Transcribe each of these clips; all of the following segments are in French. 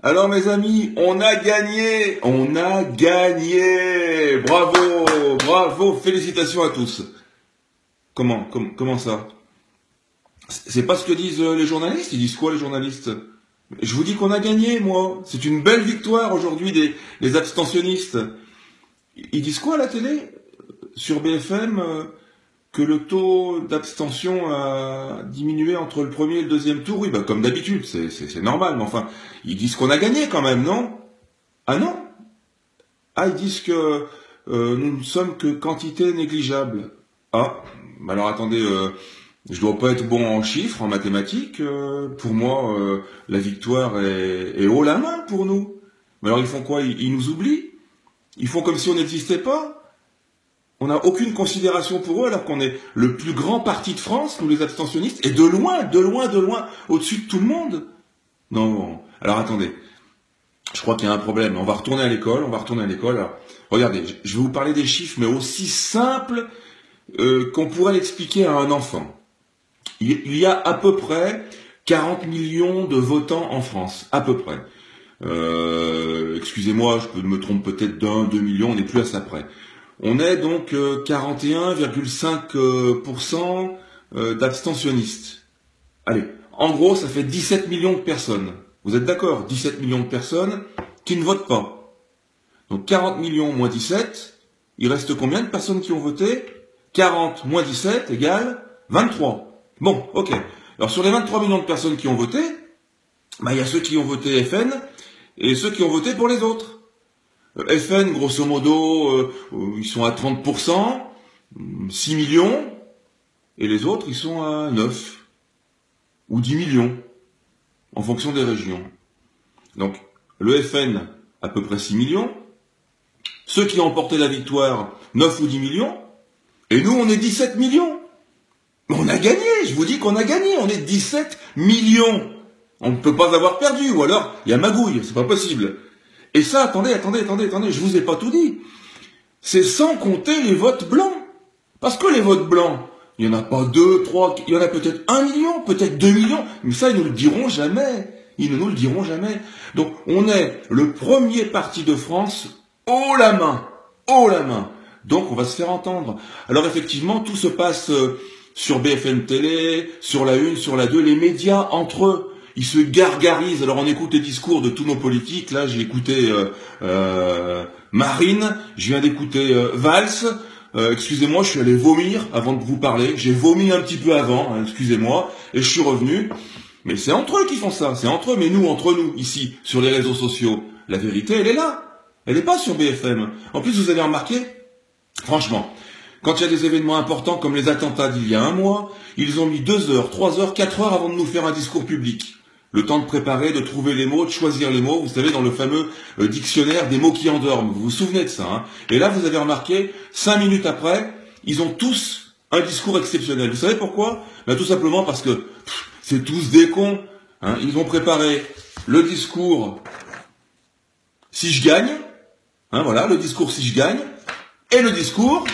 Alors mes amis, on a gagné! On a gagné! Bravo! Bravo! Félicitations à tous! Comment ça? C'est pas ce que disent les journalistes? Ils disent quoi les journalistes? Je vous dis qu'on a gagné, moi! C'est une belle victoire aujourd'hui des abstentionnistes. Ils disent quoi à la télé? Sur BFM, que le taux d'abstention a diminué entre le premier et le deuxième tour? Oui, bah comme d'habitude, c'est normal, mais enfin, ils disent qu'on a gagné quand même, non? Ah non? Ah, ils disent que nous ne sommes que quantité négligeable. Ah, bah alors attendez, je dois pas être bon en chiffres, en mathématiques. Pour moi, la victoire est haut la main pour nous. Mais alors ils font quoi? Ils nous oublient? Ils font comme si on n'existait pas? On n'a aucune considération pour eux alors qu'on est le plus grand parti de France, nous les abstentionnistes, et de loin, de loin, de loin, au-dessus de tout le monde. Non, bon. Alors attendez, je crois qu'il y a un problème. On va retourner à l'école, Alors, regardez, je vais vous parler des chiffres, mais aussi simples qu'on pourrait l'expliquer à un enfant. Il y a à peu près 40 millions de votants en France, à peu près. Excusez-moi, je me trompe peut-être d'un, 2 millions, on n'est plus à ça près. On est donc 41,5% d'abstentionnistes. Allez, en gros, ça fait 17 millions de personnes. Vous êtes d'accord? 17 millions de personnes qui ne votent pas. Donc 40 millions moins 17, il reste combien de personnes qui ont voté? 40 moins 17 égale 23. Bon, ok. Alors sur les 23 millions de personnes qui ont voté, bah, il y a ceux qui ont voté FN et ceux qui ont voté pour les autres. FN, grosso modo, ils sont à 30%, 6 millions, et les autres, ils sont à 9 ou 10 millions, en fonction des régions. Donc, le FN, à peu près 6 millions, ceux qui ont emporté la victoire, 9 ou 10 millions, et nous, on est 17 millions. On a gagné, je vous dis qu'on a gagné, on est 17 millions. On ne peut pas avoir perdu, ou alors, il y a magouille, c'est pas possible. Et ça, attendez, je vous ai pas tout dit. C'est sans compter les votes blancs. Parce que les votes blancs, il y en a pas 2, 3, il y en a peut-être 1 million, peut-être 2 millions, mais ça, ils ne nous le diront jamais. Ils ne nous le diront jamais. Donc, on est le premier parti de France haut la main. Haut la main. Donc, on va se faire entendre. Alors, effectivement, tout se passe sur BFM Télé, sur la 1, sur la 2, les médias entre eux. Ils se gargarisent. Alors on écoute les discours de tous nos politiques. Là, j'ai écouté Marine, je viens d'écouter Valls. Excusez-moi, je suis allé vomir avant de vous parler. J'ai vomi un petit peu avant, hein, excusez-moi, et je suis revenu. Mais c'est entre eux qui font ça, c'est entre eux. Mais nous, entre nous, ici, sur les réseaux sociaux, la vérité, elle est là. Elle n'est pas sur BFM. En plus, vous avez remarqué, franchement, quand il y a des événements importants comme les attentats d'il y a un mois, ils ont mis 2 heures, 3 heures, 4 heures avant de nous faire un discours public. Le temps de préparer, de trouver les mots, de choisir les mots, vous savez, dans le fameux dictionnaire des mots qui endorment. Vous vous souvenez de ça, hein? Et là, vous avez remarqué, 5 minutes après, ils ont tous un discours exceptionnel. Vous savez pourquoi? Ben, tout simplement parce que c'est tous des cons. Hein? Ils ont préparé le discours si je gagne, hein, voilà, le discours si je gagne, et le discours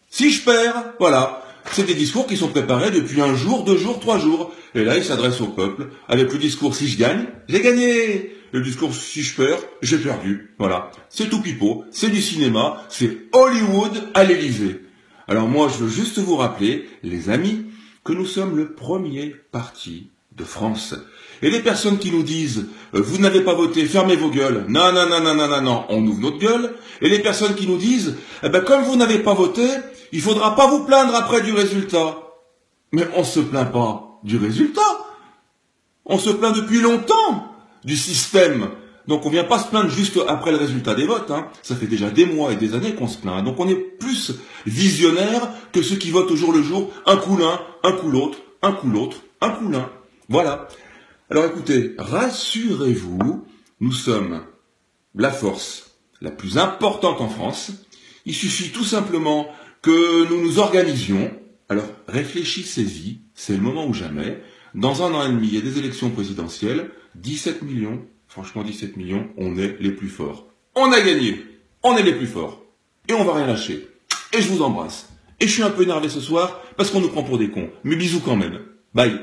si je perds, voilà. C'est des discours qui sont préparés depuis 1 jour, 2 jours, 3 jours. Et là, ils s'adressent au peuple avec le discours si je gagne, j'ai gagné. Le discours si je perds, j'ai perdu. Voilà. C'est tout pipeau, c'est du cinéma, c'est Hollywood à l'Élysée. Alors moi, je veux juste vous rappeler, les amis, que nous sommes le premier parti de France. Et les personnes qui nous disent vous n'avez pas voté, fermez vos gueules. Non, non, non, non, non, non, non, on ouvre notre gueule. Et les personnes qui nous disent comme vous n'avez pas voté, il faudra pas vous plaindre après du résultat. Mais on se plaint pas du résultat. On se plaint depuis longtemps du système. Donc on vient pas se plaindre juste après le résultat des votes. Hein. Ça fait déjà des mois et des années qu'on se plaint. Donc on est plus visionnaire que ceux qui votent au jour le jour, un coup l'un, un coup l'autre, un coup l'autre, un coup l'un. Voilà. Alors écoutez, rassurez-vous, nous sommes la force la plus importante en France. Il suffit tout simplement que nous nous organisions. Alors réfléchissez-y, c'est le moment ou jamais. Dans 1 an et demi, il y a des élections présidentielles. 17 millions, franchement 17 millions, on est les plus forts. On a gagné, on est les plus forts. Et on va rien lâcher. Et je vous embrasse. Et je suis un peu énervé ce soir parce qu'on nous prend pour des cons. Mais bisous quand même. Bye.